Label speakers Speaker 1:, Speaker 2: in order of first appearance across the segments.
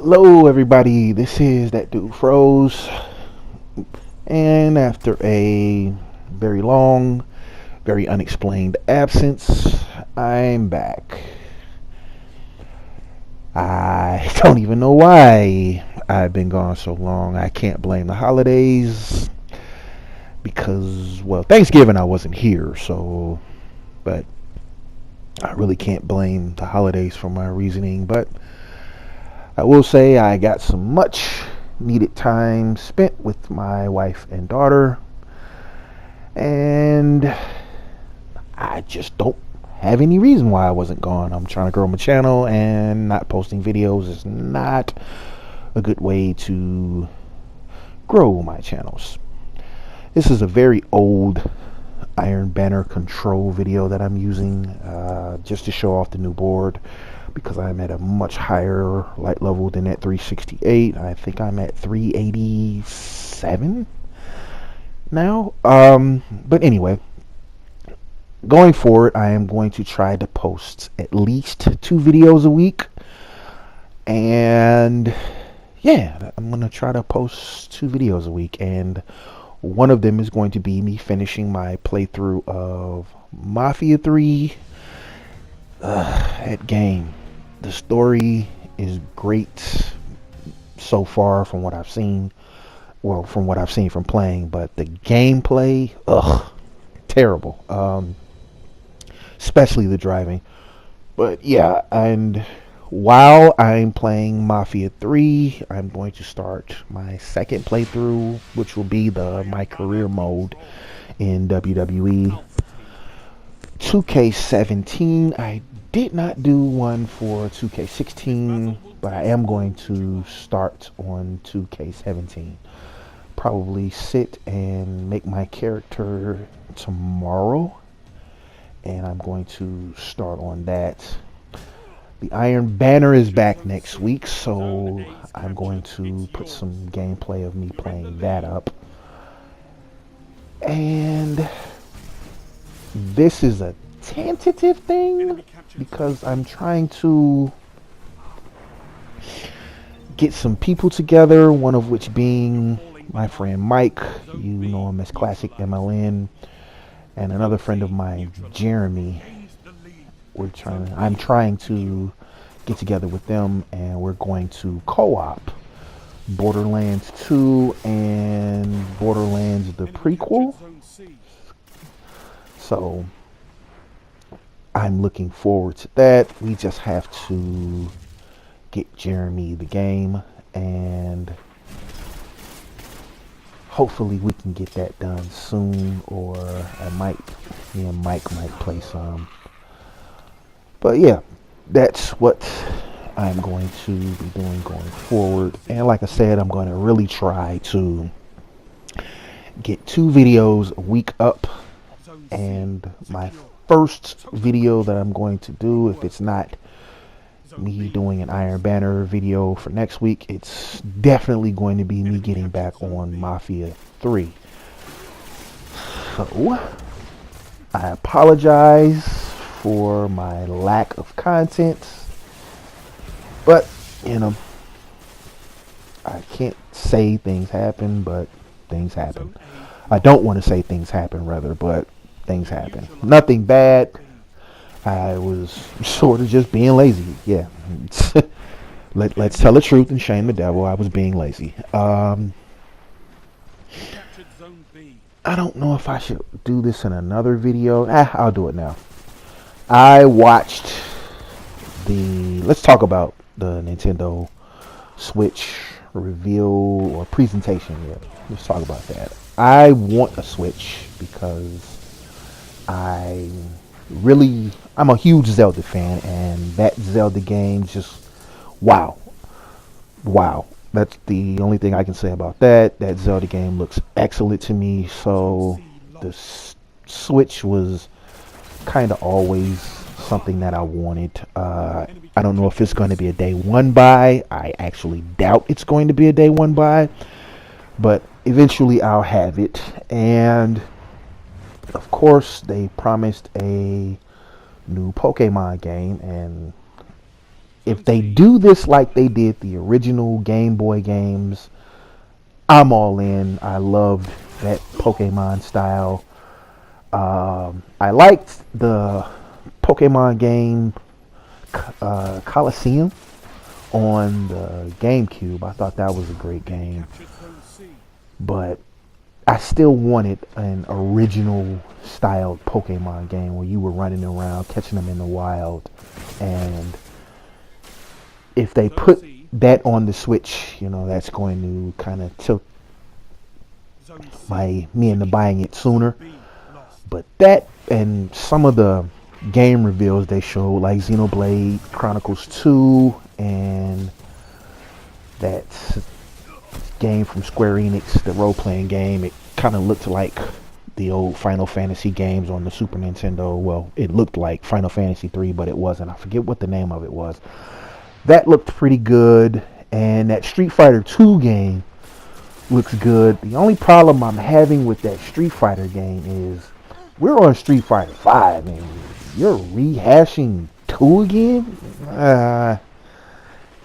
Speaker 1: Hello, everybody. This is that dude Froze, and after a very long, very unexplained absence, I'm back. I don't even know why I've been gone so long. I can't blame the holidays because, well, Thanksgiving I wasn't here, so, but I really can't blame the holidays for my reasoning, but I will say I got some much needed time spent with my wife and daughter, and I just don't have any reason why I wasn't gone. I'm trying to grow my channel, and not posting videos is not a good way to grow my channels. This is a very old Iron Banner control video that I'm using just to show off the new board, because I'm at a much higher light level than at 368. I think I'm at 387 now. But anyway, going forward, I am going to try to post at least 2 videos a week. And yeah, I'm going to try to post 2 videos a week. And one of them is going to be me finishing my playthrough of Mafia 3. That game. The story is great so far from what I've seen. Well, from what I've seen from playing, but the gameplay, terrible. Especially the driving. But yeah, and while I'm playing Mafia 3, I'm going to start my second playthrough, which will be my career mode in WWE 2K17. I did not do one for 2K16, but I am going to start on 2K17. Probably sit and make my character tomorrow, and I'm going to start on that. The Iron Banner is back next week, so I'm going to put some gameplay of me playing that up. And this is a tentative thing because I'm trying to get some people together, one of which being my friend Mike, you know him as Classic MLN, and another friend of mine, Jeremy. I'm trying to get together with them, and we're going to co-op Borderlands 2 and Borderlands the prequel. So I'm looking forward to that. We just have to get Jeremy the game, and hopefully we can get that done soon, or me and Mike might play some. But yeah, that's what I'm going to be doing going forward. And like I said, I'm going to really try to get 2 videos a week up. And my first video that I'm going to do, if it's not me doing an Iron Banner video for next week, it's definitely going to be me getting back on Mafia 3. So I apologize for my lack of content, but you know, I can't say things happen, but things happen. I don't want to say things happen, rather, but things happen. Nothing bad. I was sort of just being lazy. Yeah. Let's tell the truth and shame the devil. I was being lazy. I don't know if I should do this in another video. I'll do it now. I watched let's talk about the Nintendo Switch reveal or presentation. Yeah, let's talk about that. I want a Switch because I'm a huge Zelda fan, and that Zelda game just, wow. That's the only thing I can say about that. That Zelda game looks excellent to me, so the Switch was kind of always something that I wanted. I don't know if it's going to be a day one buy. I actually doubt it's going to be a day one buy, but eventually I'll have it. And of course, they promised a new Pokemon game, and if they do this like they did the original Game Boy games, I'm all in. I loved that Pokemon style. I liked the Pokemon game Coliseum on the GameCube. I thought that was a great game. But I still wanted an original style Pokemon game where you were running around catching them in the wild. And if they put that on the Switch, that's going to kind of tilt me into buying it sooner. But that and some of the game reveals they showed, like Xenoblade Chronicles 2 and that game from Square Enix, the role-playing game, it kind of looked like the old Final Fantasy games on the Super Nintendo. Well, it looked like Final Fantasy 3, but it wasn't. I forget what the name of it was. That looked pretty good, and that Street Fighter 2 game looks good. The only problem I'm having with that Street Fighter game is we're on Street Fighter 5, and you're rehashing 2 again?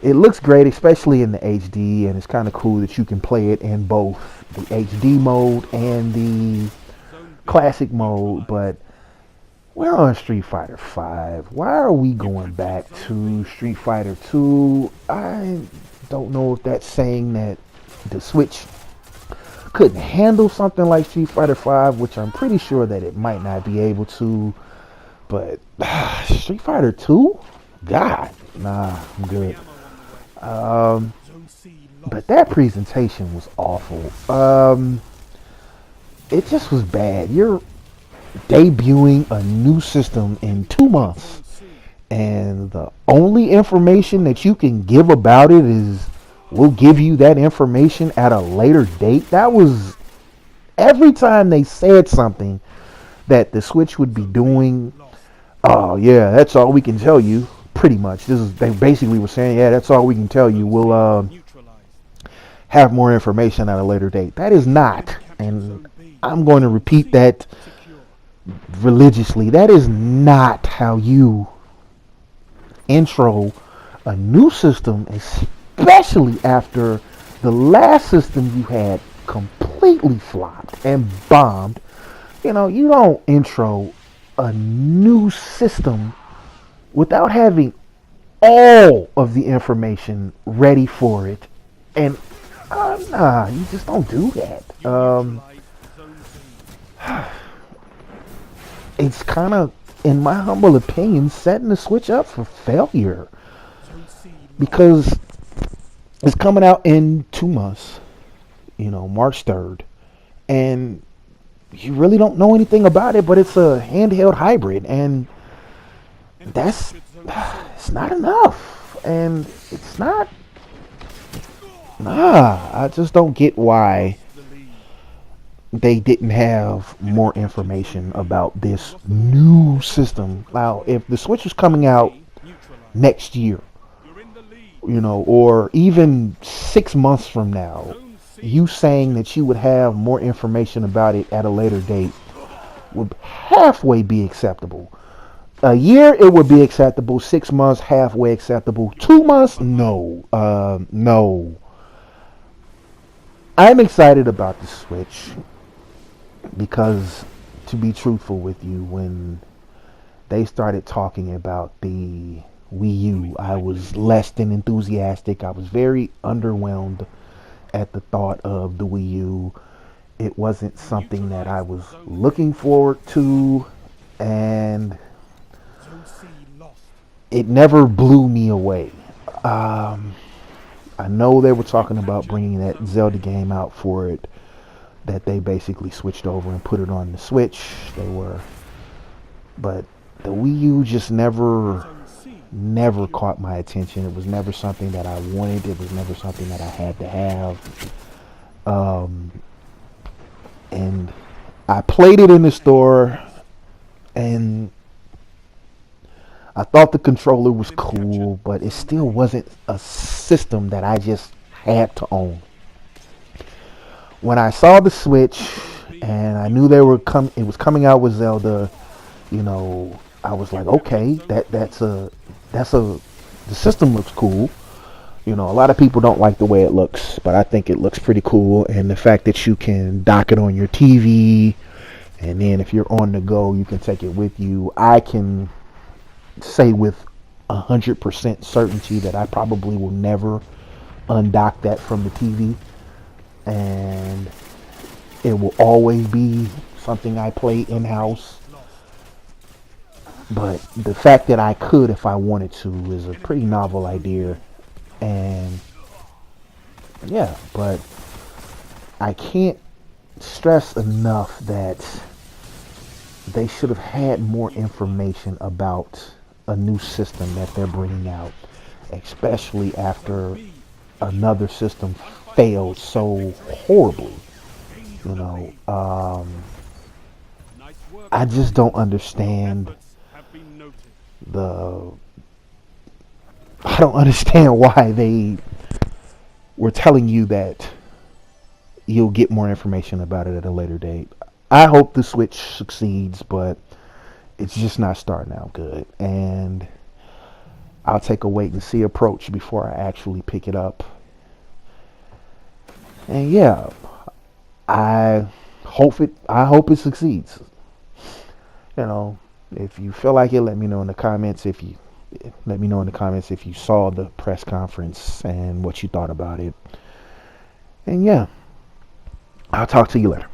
Speaker 1: It looks great, especially in the HD, and it's kind of cool that you can play it in both the HD mode and the classic mode, but we're on Street Fighter 5. Why are we going back to Street Fighter 2? I don't know if that's saying that the Switch couldn't handle something like Street Fighter 5, which I'm pretty sure that it might not be able to, but Street Fighter 2? God, nah, I'm good. But that presentation was awful. It just was bad. You're debuting a new system in 2 months, and the only information that you can give about it is we'll give you that information at a later date. That was every time they said something that the Switch would be doing. Oh yeah, that's all we can tell you. Pretty much, they basically were saying, yeah, that's all we can tell you. We'll have more information at a later date. That is not, and I'm going to repeat that religiously. That is not how you intro a new system, especially after the last system you had completely flopped and bombed. You don't intro a new system without having all of the information ready for it. And nah, you just don't do that. It's kind of, in my humble opinion, setting the Switch up for failure, because it's coming out in 2 months, March 3rd, and you really don't know anything about it, but it's a handheld hybrid, and it's not enough. And it's not, I just don't get why they didn't have more information about this new system. Now, if the Switch was coming out next year, or even 6 months from now, you saying that you would have more information about it at a later date would halfway be acceptable. A year, it would be acceptable. 6 months, halfway acceptable. 2 months, no. No. I'm excited about the Switch because, to be truthful with you, when they started talking about the Wii U, I was less than enthusiastic. I was very underwhelmed at the thought of the Wii U. It wasn't something that I was looking forward to, and it never blew me away. I know they were talking about bringing that Zelda game out for it, that they basically switched over and put it on the Switch. But the Wii U just never caught my attention. It was never something that I wanted. It was never something that I had to have. And I played it in the store, and I thought the controller was cool, but it still wasn't a system that I just had to own. When I saw the Switch and I knew it was coming out with Zelda, I was like, okay, that's a The system looks cool. You know, a lot of people don't like the way it looks, but I think it looks pretty cool. And the fact that you can dock it on your TV, and then if you're on the go, you can take it with you. I can say with 100% certainty that I probably will never undock that from the TV, and it will always be something I play in-house. But the fact that I could if I wanted to is a pretty novel idea. And yeah, but I can't stress enough that they should have had more information about a new system that they're bringing out, especially after another system failed so horribly. You know, I just don't understand the. I don't understand why they were telling you that you'll get more information about it at a later date. I hope the Switch succeeds, but it's just not starting out good. And I'll take a wait and see approach before I actually pick it up. And yeah, I hope it succeeds. You know, if you feel like it, let me know in the comments. Let me know in the comments if you saw the press conference and what you thought about it. And yeah, I'll talk to you later.